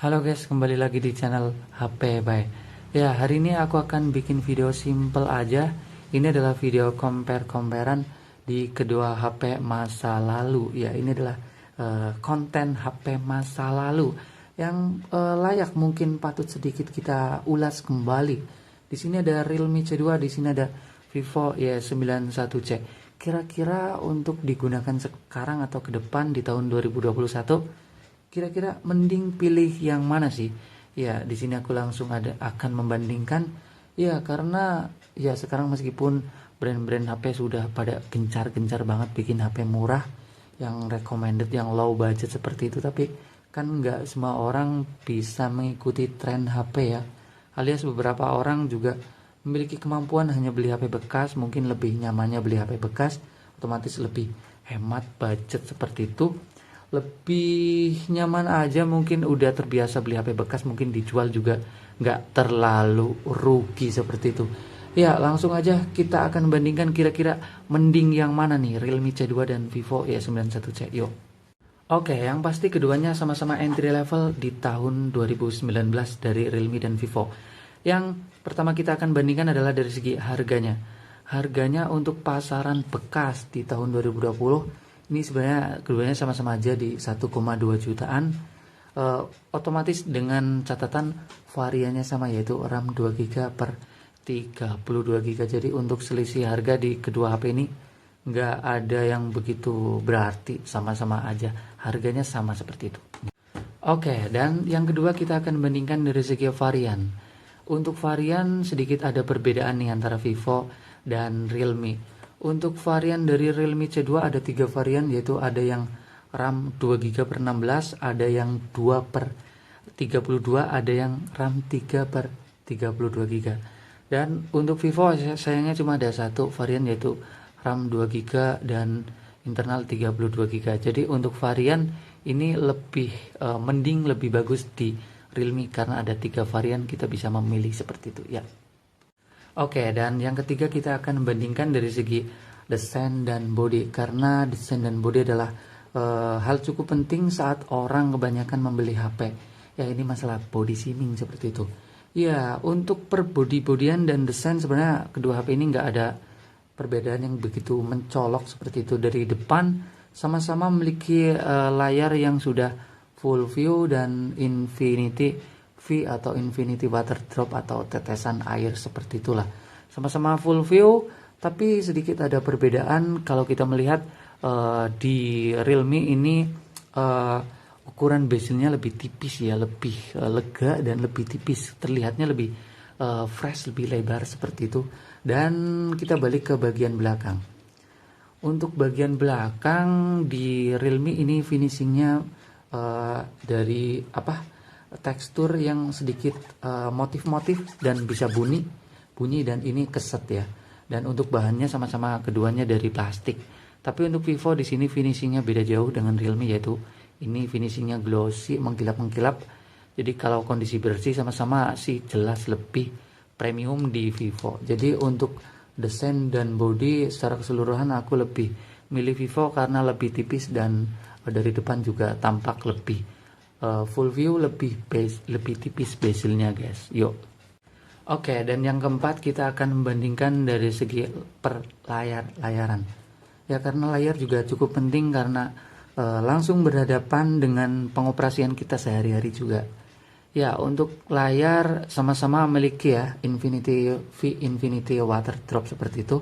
Halo guys, kembali lagi di channel HP Bay. Ya, hari ini aku akan bikin video simple aja. Ini adalah video compare-comparean di kedua HP masa lalu. Ya, ini adalah konten HP masa lalu yang layak mungkin patut sedikit kita ulas kembali. Di sini ada Realme C2, di sini ada Vivo Y91C. Kira-kira untuk digunakan sekarang atau ke depan di tahun 2021, kira-kira mending pilih yang mana sih? Ya, di sini aku langsung akan membandingkan. Ya, karena ya sekarang meskipun brand-brand HP sudah pada gencar-gencar banget bikin HP murah, yang recommended, yang low budget seperti itu, tapi kan nggak semua orang bisa mengikuti tren HP ya. Alias beberapa orang juga memiliki kemampuan hanya beli HP bekas, mungkin lebih nyamannya beli HP bekas, otomatis lebih hemat budget seperti itu. Lebih nyaman aja, mungkin udah terbiasa beli HP bekas, mungkin dijual juga nggak terlalu rugi seperti itu. Ya, langsung aja kita akan bandingkan kira-kira mending yang mana nih, Realme C2 dan Vivo Y91C. Yuk. Oke, yang pasti keduanya sama-sama entry level di tahun 2019 dari Realme dan Vivo. Yang pertama kita akan bandingkan adalah dari segi harganya. Harganya untuk pasaran bekas di tahun 2020 ini sebenarnya keduanya sama-sama aja di 1,2 jutaan. Otomatis dengan catatan variannya sama, yaitu RAM 2GB per 32GB. Jadi untuk selisih harga di kedua HP ini nggak ada yang begitu berarti, sama-sama aja harganya sama seperti itu. Oke, dan yang kedua kita akan bandingkan dari segi varian. Untuk varian sedikit ada perbedaan nih antara Vivo dan Realme. Untuk varian dari Realme C2 ada 3 varian, yaitu ada yang RAM 2GB per 16, ada yang 2 per 32, ada yang RAM 3 per 32GB. Dan untuk Vivo sayangnya cuma ada satu varian, yaitu RAM 2GB dan internal 32GB. Jadi untuk varian ini lebih mending, lebih bagus di Realme karena ada 3 varian, kita bisa memilih seperti itu ya. Oke, dan yang ketiga kita akan membandingkan dari segi desain dan body, karena desain dan body adalah hal cukup penting saat orang kebanyakan membeli HP. Ya, ini masalah body shaming seperti itu. Ya, untuk per body-bodyan dan desain sebenarnya kedua HP ini nggak ada perbedaan yang begitu mencolok seperti itu. Dari depan sama-sama memiliki layar yang sudah full view dan infinity V atau infinity water drop atau tetesan air seperti itulah. Sama-sama full view, tapi sedikit ada perbedaan kalau kita melihat di Realme ini ukuran bezelnya lebih tipis ya, lebih lega dan lebih tipis, terlihatnya lebih fresh, lebih lebar seperti itu. Dan kita balik ke bagian belakang. Untuk bagian belakang di Realme ini finishingnya dari tekstur yang sedikit motif-motif dan bisa bunyi dan ini keset ya. Dan untuk bahannya sama-sama keduanya dari plastik. Tapi untuk Vivo di sini finishingnya beda jauh dengan Realme, yaitu ini finishingnya glossy, mengkilap-mengkilap. Jadi kalau kondisi bersih sama-sama sih jelas lebih premium di Vivo. Jadi untuk desain dan body secara keseluruhan aku lebih milih Vivo karena lebih tipis dan dari depan juga tampak lebih full view, lebih tipis bezelnya guys. Yuk. Oke, dan yang keempat kita akan membandingkan dari segi per layaran. Ya, karena layar juga cukup penting karena langsung berhadapan dengan pengoperasian kita sehari-hari juga. Ya, untuk layar sama-sama memiliki ya infinity water drop seperti itu.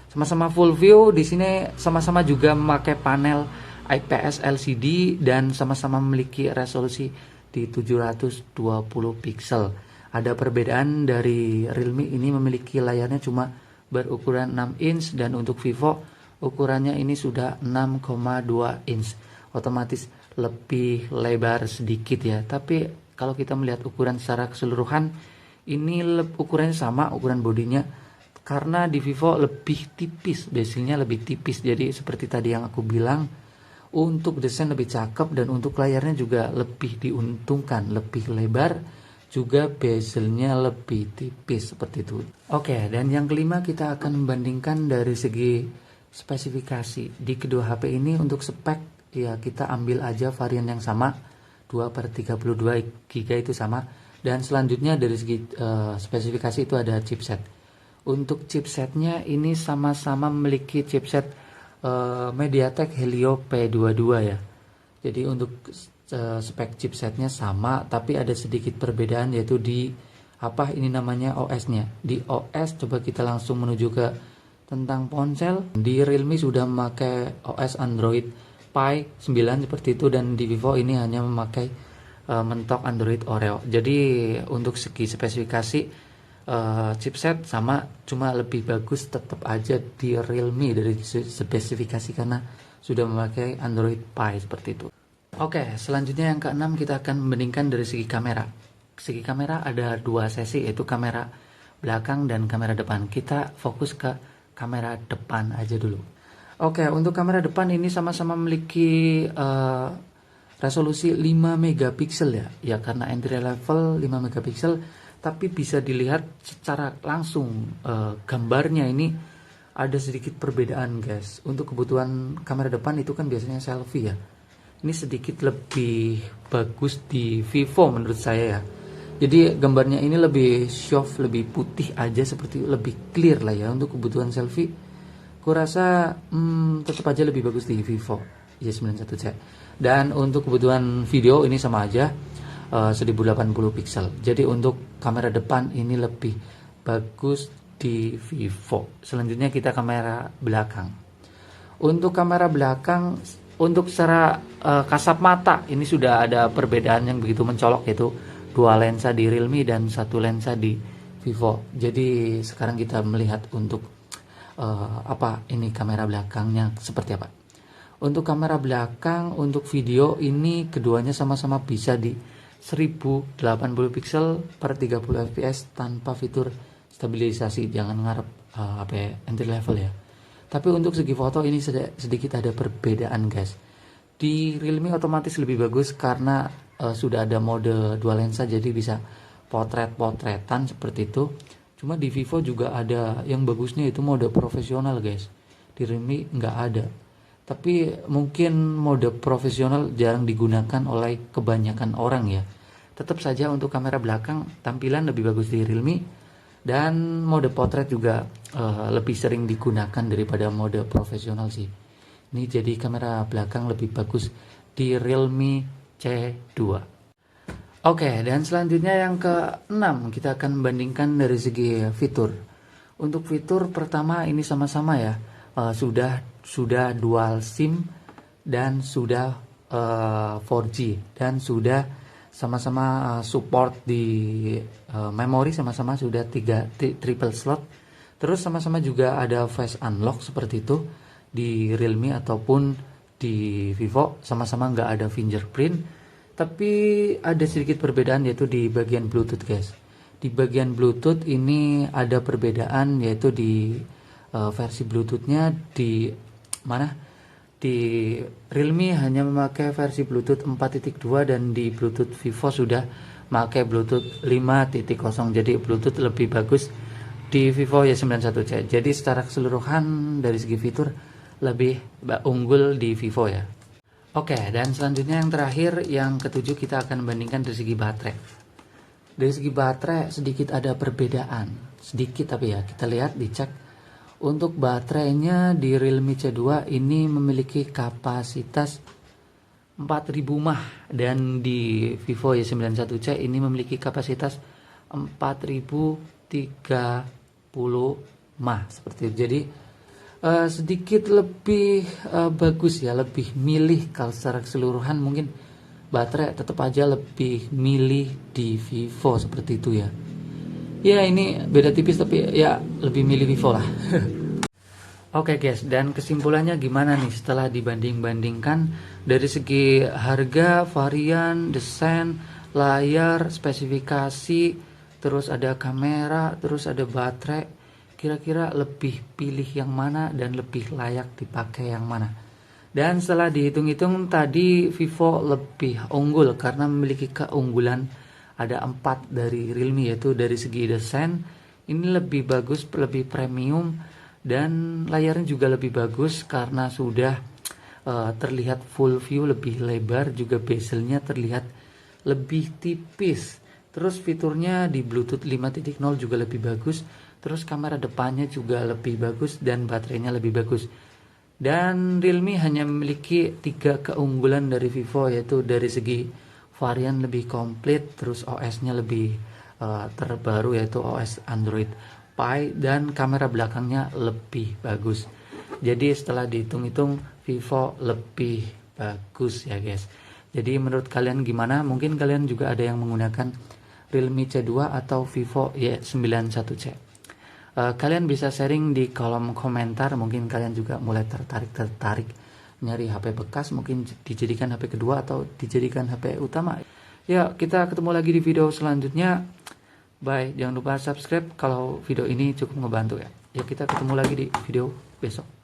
Sama-sama full view, di sini sama-sama juga memakai panel IPS LCD dan sama-sama memiliki resolusi di 720 pixel. Ada perbedaan dari Realme ini memiliki layarnya cuma berukuran 6 inch dan untuk Vivo ukurannya ini sudah 6,2 inch. Otomatis lebih lebar sedikit ya. Tapi kalau kita melihat ukuran secara keseluruhan ini ukurannya sama, ukuran bodinya, karena di Vivo lebih tipis, bezelnya lebih tipis. Jadi seperti tadi yang aku bilang, untuk desain lebih cakep dan untuk layarnya juga lebih diuntungkan, lebih lebar, juga bezelnya lebih tipis seperti itu. Oke, dan yang kelima kita akan membandingkan dari segi spesifikasi. Di kedua HP ini untuk spek ya kita ambil aja varian yang sama, 2/32 GB itu sama. Dan selanjutnya dari segi spesifikasi itu ada chipset. Untuk chipsetnya ini sama-sama memiliki chipset MediaTek Helio P22 ya. Jadi untuk spek chipsetnya sama, tapi ada sedikit perbedaan, yaitu di ini namanya OS-nya. Di OS coba kita langsung menuju ke tentang ponsel. Di Realme sudah memakai OS Android Pie 9 seperti itu, dan di Vivo ini hanya memakai mentok Android Oreo. Jadi untuk segi spesifikasi chipset sama, cuma lebih bagus tetap aja di Realme dari spesifikasi karena sudah memakai Android Pie seperti itu. Oke, selanjutnya yang keenam kita akan membandingkan dari segi kamera. Segi kamera ada dua sesi, yaitu kamera belakang dan kamera depan. Kita fokus ke kamera depan aja dulu. Oke, untuk kamera depan ini sama-sama memiliki resolusi 5 megapiksel ya. Ya karena entry level 5 megapiksel, tapi bisa dilihat secara langsung gambarnya ini ada sedikit perbedaan guys. Untuk kebutuhan kamera depan itu kan biasanya selfie ya. Ini sedikit lebih bagus di Vivo menurut saya ya. Jadi gambarnya ini lebih soft, lebih putih aja, seperti lebih clear lah ya. Untuk kebutuhan selfie kurasa tetap aja lebih bagus di Vivo Y91C. Dan untuk kebutuhan video ini sama aja 1080 pixel. Jadi untuk kamera depan ini lebih bagus di Vivo. Selanjutnya kita kamera belakang. Untuk kamera belakang, untuk secara kasat mata ini sudah ada perbedaan yang begitu mencolok, yaitu 2 lensa di Realme dan 1 lensa di Vivo. Jadi sekarang kita melihat untuk ini kamera belakangnya seperti apa. Untuk kamera belakang, untuk video ini keduanya sama-sama bisa di 1080 pixel per 30 fps tanpa fitur stabilisasi. Jangan ngarep entry level ya. Tapi untuk segi foto ini sedikit ada perbedaan guys. Di Realme otomatis lebih bagus karena sudah ada mode 2 lensa, jadi bisa potret-potretan seperti itu. Cuma di Vivo juga ada yang bagusnya, itu mode profesional guys. Di Realme nggak ada. Tapi mungkin mode profesional jarang digunakan oleh kebanyakan orang ya. Tetap saja untuk kamera belakang tampilan lebih bagus di Realme, dan mode potret juga lebih sering digunakan daripada mode profesional sih. Ini jadi kamera belakang lebih bagus di Realme C2. Oke, dan selanjutnya yang ke-6 kita akan membandingkan dari segi fitur. Untuk fitur pertama ini sama-sama ya, sudah dual SIM dan sudah 4G, dan sudah sama-sama support di memori, sama-sama sudah 3 triple slot. Terus sama-sama juga ada face unlock seperti itu di Realme ataupun di Vivo, sama-sama nggak ada fingerprint. Tapi ada sedikit perbedaan, yaitu di bagian Bluetooth guys. Di bagian Bluetooth ini ada perbedaan, yaitu di versi Bluetoothnya di Realme hanya memakai versi Bluetooth 4.2, dan di Bluetooth Vivo sudah memakai Bluetooth 5.0. Jadi Bluetooth lebih bagus di Vivo Y91C. Jadi secara keseluruhan dari segi fitur lebih unggul di Vivo ya. Oke, dan selanjutnya yang terakhir, yang ketujuh, kita akan membandingkan dari segi baterai. Dari segi baterai sedikit ada perbedaan, sedikit tapi ya, kita lihat dicek. Untuk baterainya di Realme C2 ini memiliki kapasitas 4000 mAh, dan di Vivo Y91C ini memiliki kapasitas 4030 mAh seperti itu. Jadi sedikit lebih bagus ya, lebih milih. Kalau secara keseluruhan mungkin baterai tetap aja lebih milih di Vivo seperti itu ya. Ya ini beda tipis, tapi ya lebih milih Vivo lah. Oke guys, dan kesimpulannya gimana nih setelah dibanding-bandingkan dari segi harga, varian, desain, layar, spesifikasi, terus ada kamera, terus ada baterai. Kira-kira lebih pilih yang mana dan lebih layak dipakai yang mana? Dan setelah dihitung-hitung tadi Vivo lebih unggul karena memiliki keunggulan ada 4 dari Realme, yaitu dari segi desain ini lebih bagus, lebih premium, dan layarnya juga lebih bagus karena sudah terlihat full view, lebih lebar, juga bezelnya terlihat lebih tipis. Terus fiturnya di Bluetooth 5.0 juga lebih bagus. Terus kamera depannya juga lebih bagus dan baterainya lebih bagus. Dan Realme hanya memiliki 3 keunggulan dari Vivo, yaitu dari segi varian lebih komplit, terus OS-nya lebih terbaru yaitu OS Android Pie, dan kamera belakangnya lebih bagus. Jadi setelah dihitung-hitung Vivo lebih bagus ya guys. Jadi menurut kalian gimana? Mungkin kalian juga ada yang menggunakan Realme C2 atau Vivo Y91C. Kalian bisa sharing di kolom komentar. Mungkin kalian juga mulai tertarik nyari HP bekas, mungkin dijadikan HP kedua atau dijadikan HP utama. Ya, kita ketemu lagi di video selanjutnya. Bye. Jangan lupa subscribe kalau video ini cukup ngebantu ya. Ya, kita ketemu lagi di video besok.